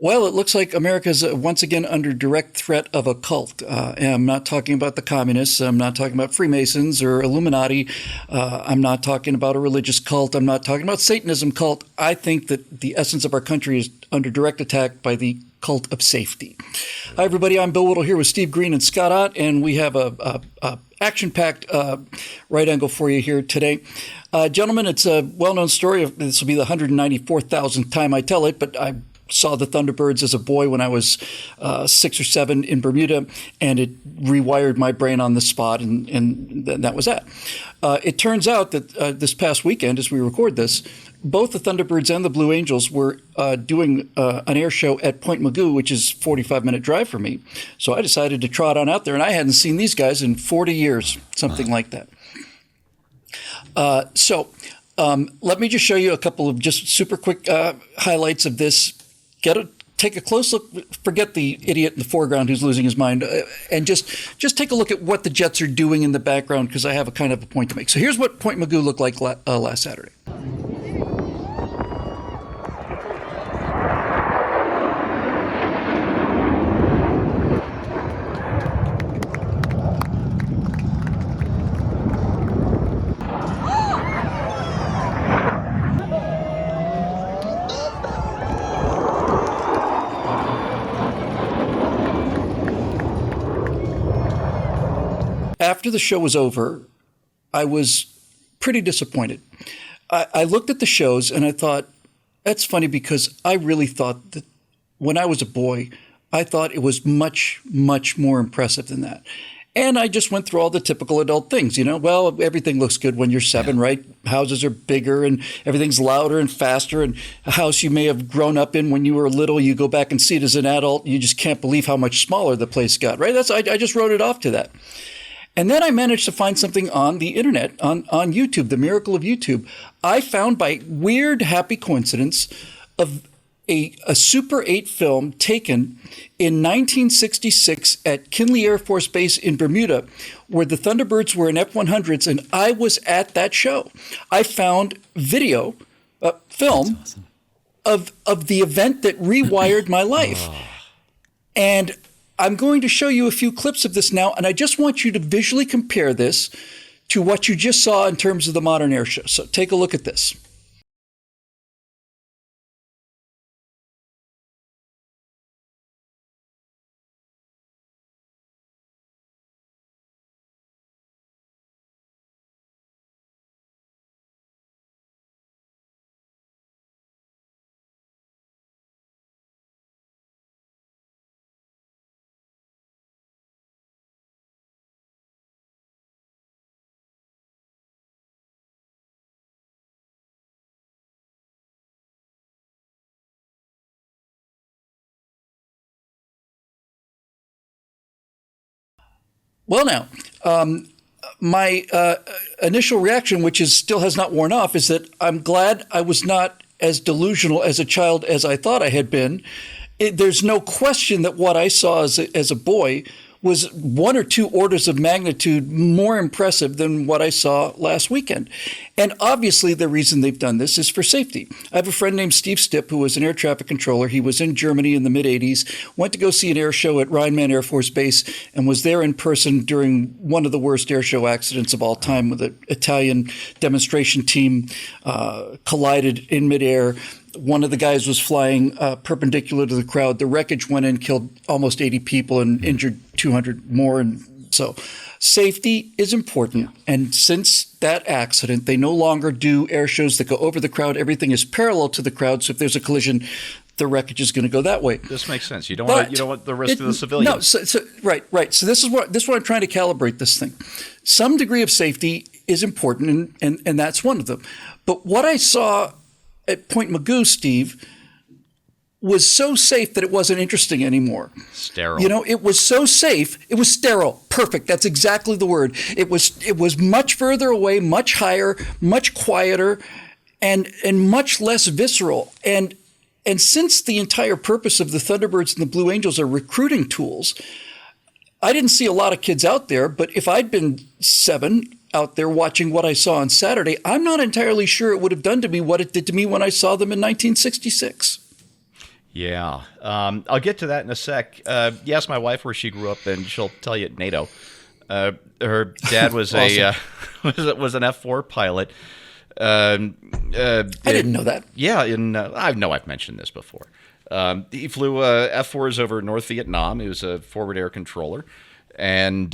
Well, it looks like America is once again under direct threat of a cult. And I'm not talking about the communists. I'm not talking about Freemasons or Illuminati. I'm not talking about a religious cult. I'm not talking about Satanism cult. I think that the essence of our country is under direct attack by the cult of safety. Hi, everybody. I'm Bill Whittle here with Steve Green and Scott Ott, and we have a action-packed right angle for you here today. Gentlemen, it's a well-known story. This will be the 194,000th time I tell it, but I saw the Thunderbirds as a boy when I was 6 or 7 in Bermuda, and it rewired my brain on the spot, and that was that. It turns out that this past weekend, as we record this, both the Thunderbirds and the Blue Angels were doing an air show at Point Mugu, which is a 45-minute drive for me. So I decided to trot on out there, and I hadn't seen these guys in 40 years, something like that. Let me just show you a couple of just super quick highlights of this. Take a close look. Forget the idiot in the foreground who's losing his mind, and just take a look at what the Jets are doing in the background, because I have a kind of a point to make. So here's what Point Mugu looked like last Saturday. After the show was over, I was pretty disappointed. I looked at the shows and I thought, that's funny, because I really thought that when I was a boy, I thought it was much, much more impressive than that. And I just went through all the typical adult things, well, everything looks good when you're 7, right? Houses are bigger and everything's louder and faster. And a house you may have grown up in when you were little, you go back and see it as an adult, you just can't believe how much smaller the place got, right? I just wrote it off to that. And then I managed to find something on the internet, on YouTube, the miracle of YouTube. I found, by weird, happy coincidence, of a Super 8 film taken in 1966 at Kindley Air Force Base in Bermuda, where the Thunderbirds were in F-100s, and I was at that show. I found video, film, awesome, of the event that rewired my life. And I'm going to show you a few clips of this now, and I just want you to visually compare this to what you just saw in terms of the modern air show. So take a look at this. Well, now, my initial reaction, which still has not worn off, is that I'm glad I was not as delusional as a child as I thought I had been. There's no question that what I saw as a boy was 1 or 2 orders of magnitude more impressive than what I saw last weekend. And obviously the reason they've done this is for safety. I have a friend named Steve Stipp, who was an air traffic controller. He was in Germany in the mid-'80s, went to go see an air show at Rheinland Air Force Base, and was there in person during one of the worst air show accidents of all time, with an Italian demonstration team collided in midair. One of the guys was flying perpendicular to the crowd. The wreckage went in, killed almost 80 people and injured 200 more. And so safety is important. And since that accident, they no longer do air shows that go over the crowd. Everything is parallel to the crowd. So if there's a collision, the wreckage is going to go that way. This makes sense. You don't want the risk of the civilians. No, right. So this is what I'm trying to calibrate this thing. Some degree of safety is important, and that's one of them. But what I saw at Point Mugu, Steve, was so safe that it wasn't interesting anymore. Sterile. It was so safe. It was sterile. Perfect. That's exactly the word. It was much further away, much higher, much quieter, and much less visceral. And since the entire purpose of the Thunderbirds and the Blue Angels are recruiting tools, I didn't see a lot of kids out there. But if I'd been 7 out there watching what I saw on Saturday, I'm not entirely sure it would have done to me what it did to me when I saw them in 1966. Yeah. I'll get to that in a sec. You ask my wife where she grew up, and she'll tell you at NATO. Her dad was Awesome. was an F-4 pilot. I didn't know that. Yeah, I know I've mentioned this before. He flew F-4s over North Vietnam. He was a forward air controller, and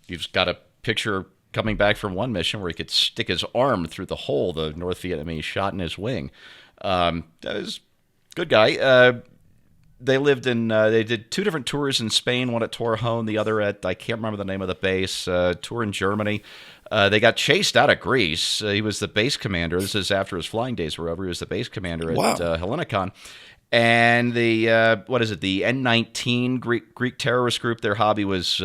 he's got a picture coming back from one mission where he could stick his arm through the hole the North Vietnamese shot in his wing. That was a good guy. They lived in. They did 2 different tours in Spain. One at Torrejon, the other at, I can't remember the name of the base. Tour in Germany. They got chased out of Greece. He was the base commander. This is after his flying days were over. He was the base commander at Hellinikon. And the the N-19 Greek terrorist group. Their hobby was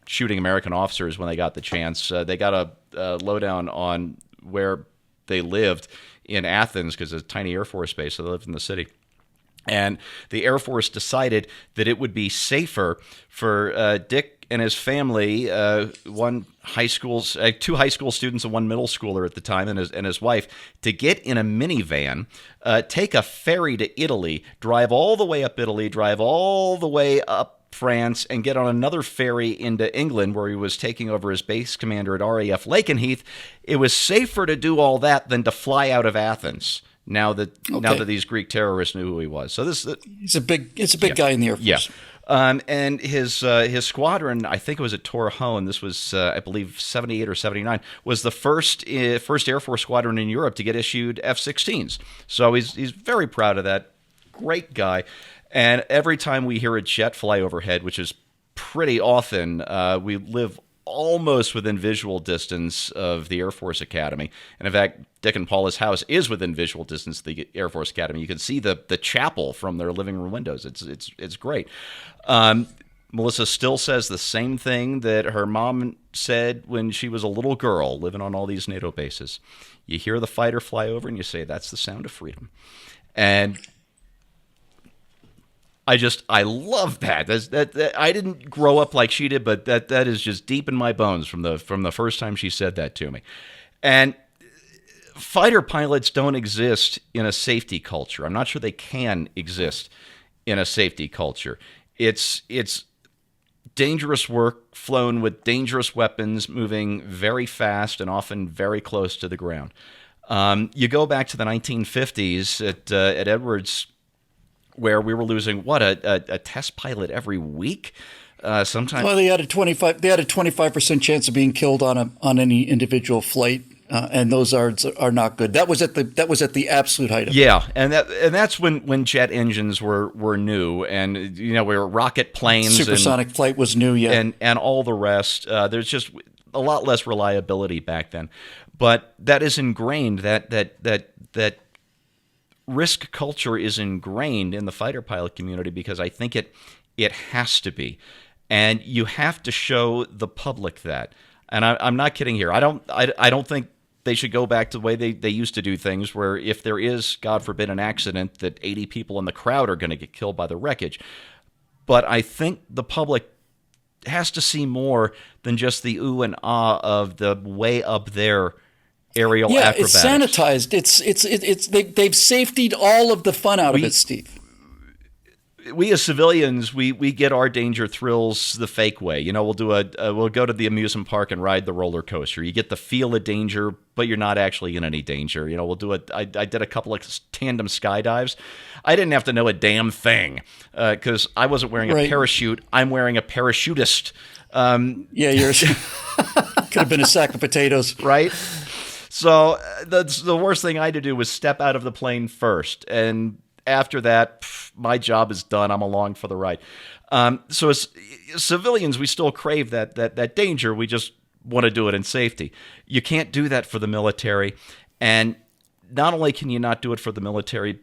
shooting American officers when they got the chance. They got a lowdown on where they lived in Athens because it's a tiny Air Force base, so they lived in the city. And the Air Force decided that it would be safer for Dick and his family, 2 high school students and 1 middle schooler at the time, and his wife, to get in a minivan, take a ferry to Italy, drive all the way up Italy, drive all the way up France, and get on another ferry into England where he was taking over as base commander at RAF Lakenheath. It was safer to do all that than to fly out of Athens. Now that these Greek terrorists knew who he was, so it's a big guy in the Air Force. Yeah. And his squadron, I think it was at Torrejon. This was, I believe, 78 or 79. Was the first Air Force squadron in Europe to get issued F-16s. So he's very proud of that. Great guy. And every time we hear a jet fly overhead, which is pretty often, we live almost within visual distance of the Air Force Academy. And in fact, Dick and Paula's house is within visual distance of the Air Force Academy. You can see the chapel from their living room windows. It's great. Melissa still says the same thing that her mom said when she was a little girl living on all these NATO bases. You hear the fighter fly over and you say, that's the sound of freedom. And I love that. That I didn't grow up like she did, but that is just deep in my bones from the first time she said that to me. And fighter pilots don't exist in a safety culture. I'm not sure they can exist in a safety culture. It's dangerous work flown with dangerous weapons, moving very fast and often very close to the ground. You go back to the 1950s at Edwards, where we were losing a test pilot every week. Sometimes. Well, they had a 25% chance of being killed on any individual flight, and those odds are not good. That was at the absolute height of it. Yeah, and that's when jet engines were new, and we were rocket planes. Supersonic flight was new, yeah, and all the rest. There's just a lot less reliability back then, but that is ingrained. That risk culture is ingrained in the fighter pilot community because I think it has to be, and you have to show the public that. And I'm not kidding here. I don't think they should go back to the way they used to do things, where if there is, God forbid, an accident, that 80 people in the crowd are going to get killed by the wreckage. But I think the public has to see more than just the ooh and ah of the way up there aerial acrobatics. It's sanitized. They've safetied all of the fun out of it, Steve. We as civilians, we get our danger thrills the fake way. We'll go to the amusement park and ride the roller coaster. You get the feel of danger, but you're not actually in any danger. We'll do I did a couple of tandem skydives. I didn't have to know a damn thing because I wasn't wearing a parachute. I'm wearing a parachutist. You're could have been a sack of potatoes, right? So the worst thing I had to do was step out of the plane first, and after that, my job is done. I'm along for the ride. So as civilians, we still crave that danger. We just want to do it in safety. You can't do that for the military, and not only can you not do it for the military,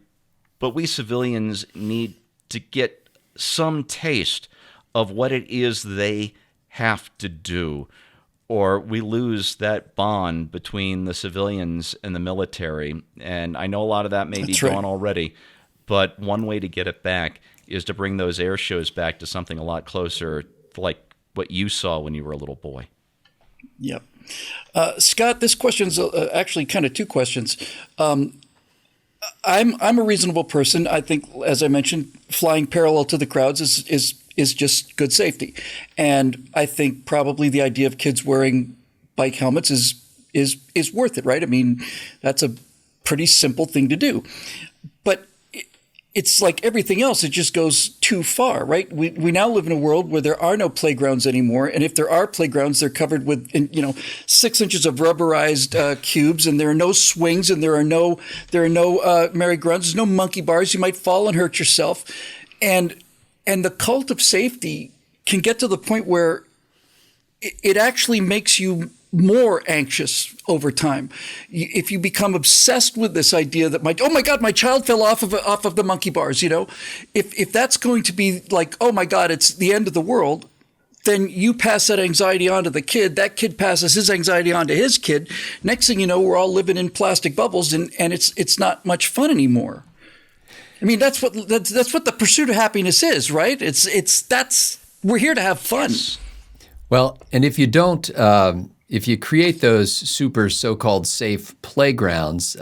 but we civilians need to get some taste of what it is they have to do, or we lose that bond between the civilians and the military. And I know a lot of that may be gone already, but one way to get it back is to bring those air shows back to something a lot closer to like what you saw when you were a little boy. Yep. Scott, this question's actually kind of 2 questions. I'm a reasonable person. I think, as I mentioned, flying parallel to the crowds is just good safety, and I think probably the idea of kids wearing bike helmets is worth it, right? I mean, that's a pretty simple thing to do, but it's like everything else; it just goes too far, right? We now live in a world where there are no playgrounds anymore, and if there are playgrounds, they're covered with 6 inches of rubberized cubes, and there are no swings, and there are no merry-go-rounds. There's no monkey bars. You might fall and hurt yourself, and the cult of safety can get to the point where it actually makes you more anxious over time. If you become obsessed with this idea that oh my God, my child fell off of the monkey bars, if that's going to be like, oh my God, it's the end of the world, then you pass that anxiety on to the kid. That kid passes his anxiety on to his kid. Next thing you know, we're all living in plastic bubbles, and it's not much fun anymore. I mean, that's what the pursuit of happiness is, right? We're here to have fun. Well, and if you don't, if you create those super so-called safe playgrounds,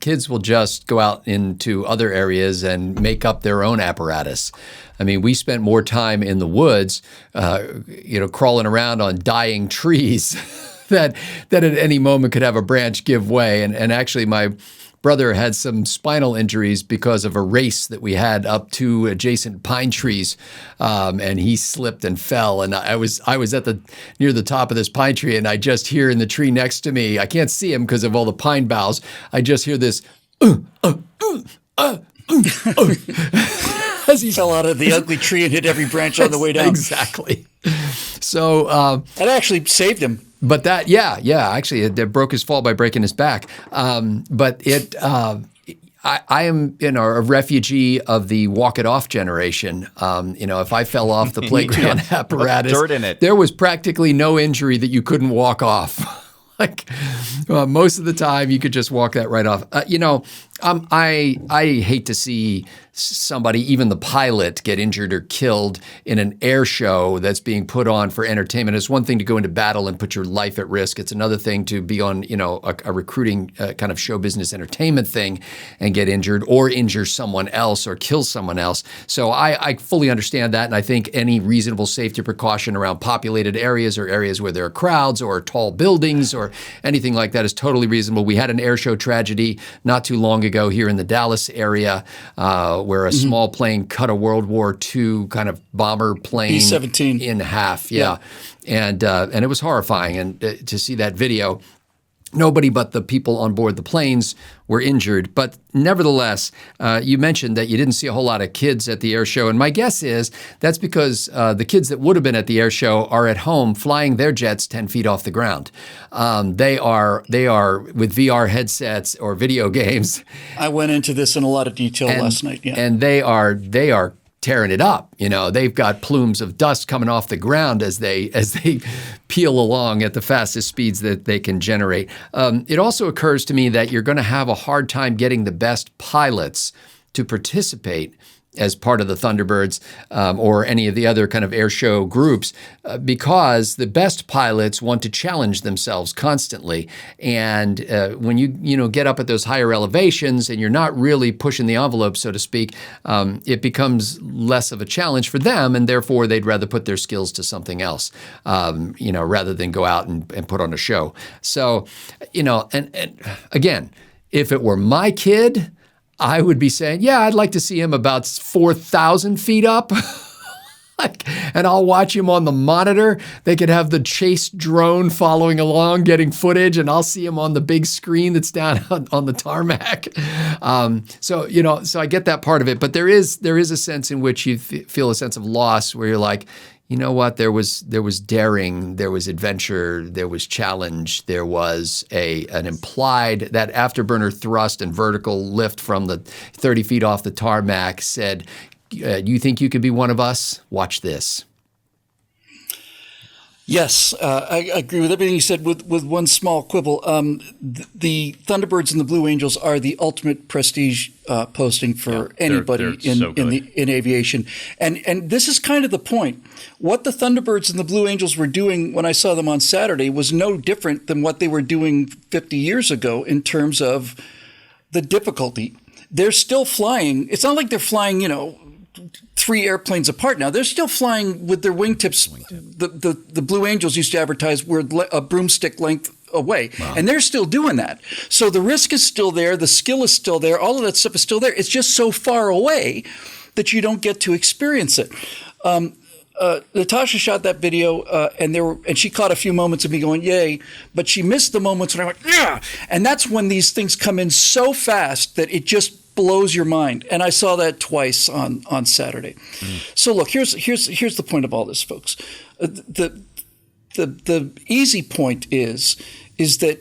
kids will just go out into other areas and make up their own apparatus. I mean, we spent more time in the woods, crawling around on dying trees that at any moment could have a branch give way. And actually, my brother had some spinal injuries because of a race that we had up to adjacent pine trees, and he slipped and fell. And I was near the top of this pine tree, and I just hear in the tree next to me, I can't see him because of all the pine boughs. I just hear this, as he fell out of the ugly tree and hit every branch on the way down. Exactly. So that actually saved him. But actually, it broke his fall by breaking his back. But I am, a refugee of the walk it off generation. If I fell off the playground apparatus, dirt in it. There was practically no injury that you couldn't walk off. Most of the time, you could just walk that right off. I hate to see somebody, even the pilot, get injured or killed in an air show that's being put on for entertainment. It's one thing to go into battle and put your life at risk. It's another thing to be on, a recruiting kind of show business entertainment thing and get injured or injure someone else or kill someone else. So I fully understand that, and I think any reasonable safety precaution around populated areas or areas where there are crowds or tall buildings or anything like that is totally reasonable. We had an air show tragedy not too long ago here in the Dallas area, where a small plane cut a World War II kind of bomber plane B-17 in half. Yeah. And it was horrifying. And to see that video, nobody but the people on board the planes were injured. But nevertheless, you mentioned that you didn't see a whole lot of kids at the air show. And my guess is that's because the kids that would have been at the air show are at home flying their jets 10 feet off the ground. They are with VR headsets or video games. I went into this in a lot of detail last night. Yeah. And they are tearing it up. They've got plumes of dust coming off the ground as they peel along at the fastest speeds that they can generate. It also occurs to me that you're going to have a hard time getting the best pilots to participate as part of the Thunderbirds or any of the other kind of air show groups because the best pilots want to challenge themselves constantly. And when you get up at those higher elevations and you're not really pushing the envelope, so to speak, it becomes less of a challenge for them, and therefore they'd rather put their skills to something else, rather than go out and put on a show. So, and again, if it were my kid, I would be saying, yeah, I'd like to see him about 4,000 feet up. And I'll watch him on the monitor. They could have the chase drone following along, getting footage, and I'll see him on the big screen that's down on the tarmac. So I get that part of it. But there is a sense in which you feel a sense of loss where you're like, you know what? There was daring, there was adventure, there was challenge, there was an implied that afterburner thrust and vertical lift from the 30 feet off the tarmac said, you think you could be one of us? Watch this. Yes, I agree with everything you said with one small quibble. The Thunderbirds and the Blue Angels are the ultimate prestige posting for anybody in aviation. And this is kind of the point. What the Thunderbirds and the Blue Angels were doing when I saw them on Saturday was no different than what they were doing 50 years ago in terms of the difficulty. they're still flying. It's not like they're flying, 3 airplanes apart now. They're still flying with their wingtips. The Blue Angels used to advertise we're a broomstick length away. Wow. And they're still doing that. So the risk is still there. The skill is still there. All of that stuff is still there. It's just so far away that you don't get to experience it. Natasha shot that video, and she caught a few moments of me going, yay, but she missed the moments when I went, yeah. And that's when these things come in so fast that it just blows your mind. And I saw that twice on Saturday. So look, here's the point of all this, folks. The easy point is that,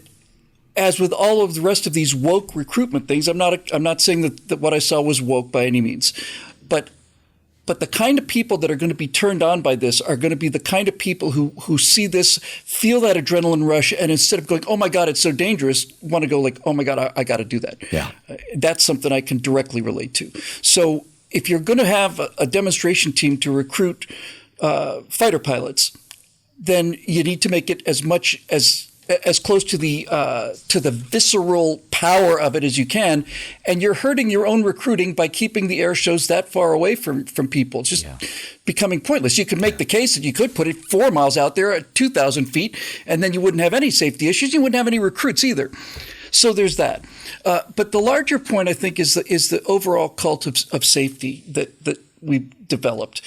as with all of the rest of these woke recruitment things, I'm not saying that what I saw was woke by any means, but the kind of people that are going to be turned on by this are going to be the kind of people who see this, feel that adrenaline rush, and instead of going, oh my God, it's so dangerous, want to go like, oh my God, I got to do that. Yeah. That's something I can directly relate to. So if you're going to have a demonstration team to recruit fighter pilots, then you need to make it as close to the visceral power of it as you can, and you're hurting your own recruiting by keeping the air shows that far away from people. It's just becoming pointless. You could make the case that you could put it 4 miles out there at 2,000 feet, and then you wouldn't have any safety issues. You wouldn't have any recruits either. So there's that. But the larger point, I think, is the overall cult of safety that we've developed.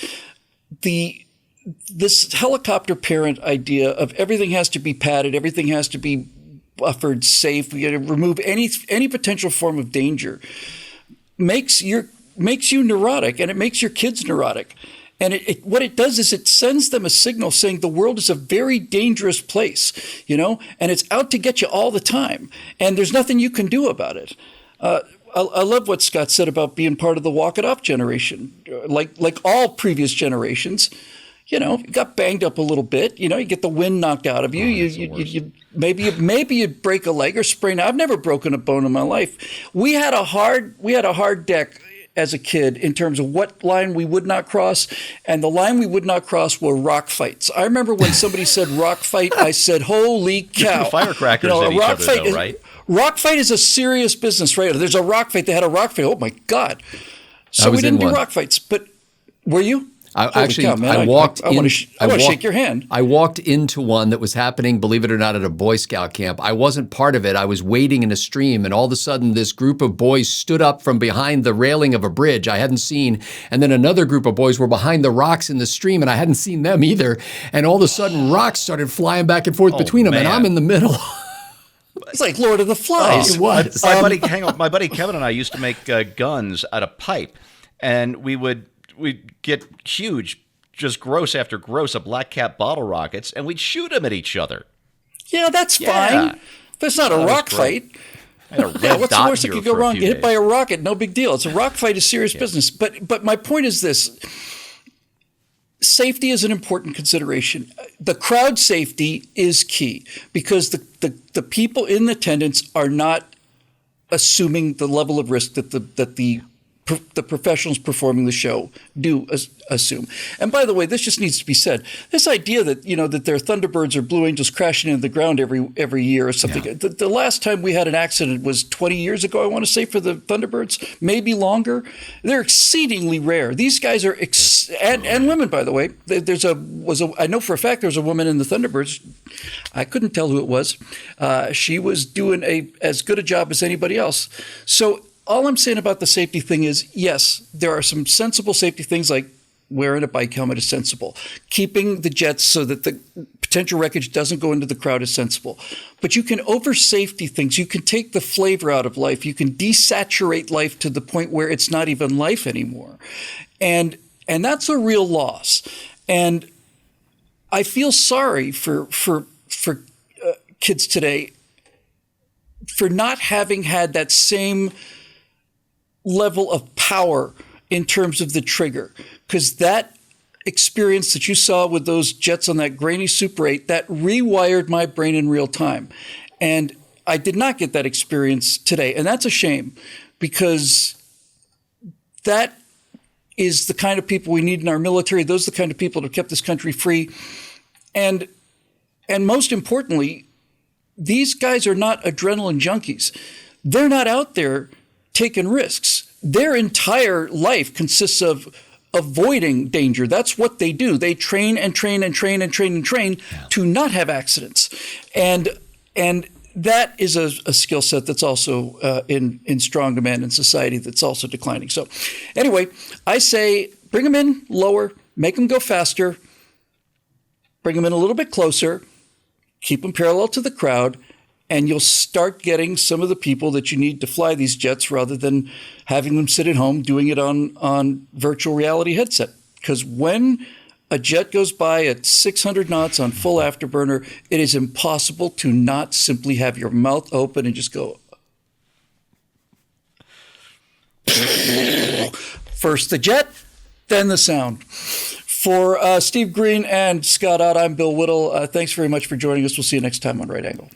This helicopter parent idea of everything has to be padded, everything has to be buffered, safe. We got to remove any potential form of danger. Makes you neurotic, and it makes your kids neurotic. And what it does is it sends them a signal saying the world is a very dangerous place, and it's out to get you all the time, and there's nothing you can do about it. I love what Scott said about being part of the walk it off generation, like all previous generations. You got banged up a little bit. You get the wind knocked out of you. You maybe you break a leg or sprain. I've never broken a bone in my life. We had a hard deck as a kid in terms of what line we would not cross, and the line we would not cross were rock fights. I remember when somebody said rock fight, I said, "Holy cow!" Firecrackers at each other, though, right? Rock fight is a serious business, right? There's a rock fight. They had a rock fight. Oh my God! So we didn't do rock fights, but were you? I walked in. I want to shake your hand. I walked into one that was happening, believe it or not, at a Boy Scout camp. I wasn't part of it. I was wading in a stream, and all of a sudden this group of boys stood up from behind the railing of a bridge I hadn't seen, and then another group of boys were behind the rocks in the stream, and I hadn't seen them either. And all of a sudden rocks started flying back and forth between them, and I'm in the middle. It's like Lord of the Flies. It was. My buddy Kevin and I used to make guns out of pipe, and we'd get huge, just gross after gross of black cap bottle rockets, and we'd shoot them at each other. Yeah, that's fine. That's not a rock fight. What's the worst that could go wrong? Get hit by a rocket, no big deal. It's a rock fight is serious business. But my point is this. Safety is an important consideration. The crowd safety is key because the people in attendance are not assuming the level of risk that the professionals performing the show do assume. And by the way, this just needs to be said. This idea that that there are Thunderbirds or Blue Angels crashing into the ground every year or something. Yeah. The last time we had an accident was 20 years ago, I want to say, for the Thunderbirds, maybe longer. They're exceedingly rare. These guys are and women, by the way. I know for a fact there was a woman in the Thunderbirds. I couldn't tell who it was. She was doing as good a job as anybody else. So all I'm saying about the safety thing is, yes, there are some sensible safety things like wearing a bike helmet is sensible. Keeping the jets so that the potential wreckage doesn't go into the crowd is sensible. But you can over safety things. You can take the flavor out of life. You can desaturate life to the point where it's not even life anymore. And that's a real loss. And I feel sorry for kids today for not having had that same level of power in terms of the trigger, because that experience that you saw with those jets on that grainy Super 8, that rewired my brain in real time. And I did not get that experience today. And that's a shame, because that is the kind of people we need in our military. Those are the kind of people that have kept this country free. And most importantly, these guys are not adrenaline junkies. They're not out there taken risks. Their entire life consists of avoiding danger. That's what they do. They train and train and train and train and train to not have accidents. And that is a skill set that's also in strong demand in society that's also declining. So anyway, I say bring them in lower, make them go faster, bring them in a little bit closer, keep them parallel to the crowd, and you'll start getting some of the people that you need to fly these jets rather than having them sit at home doing it on virtual reality headset. Because when a jet goes by at 600 knots on full afterburner, it is impossible to not simply have your mouth open and just go. First the jet, then the sound. For Steve Green and Scott Ott, I'm Bill Whittle. Thanks very much for joining us. We'll see you next time on Right Angle.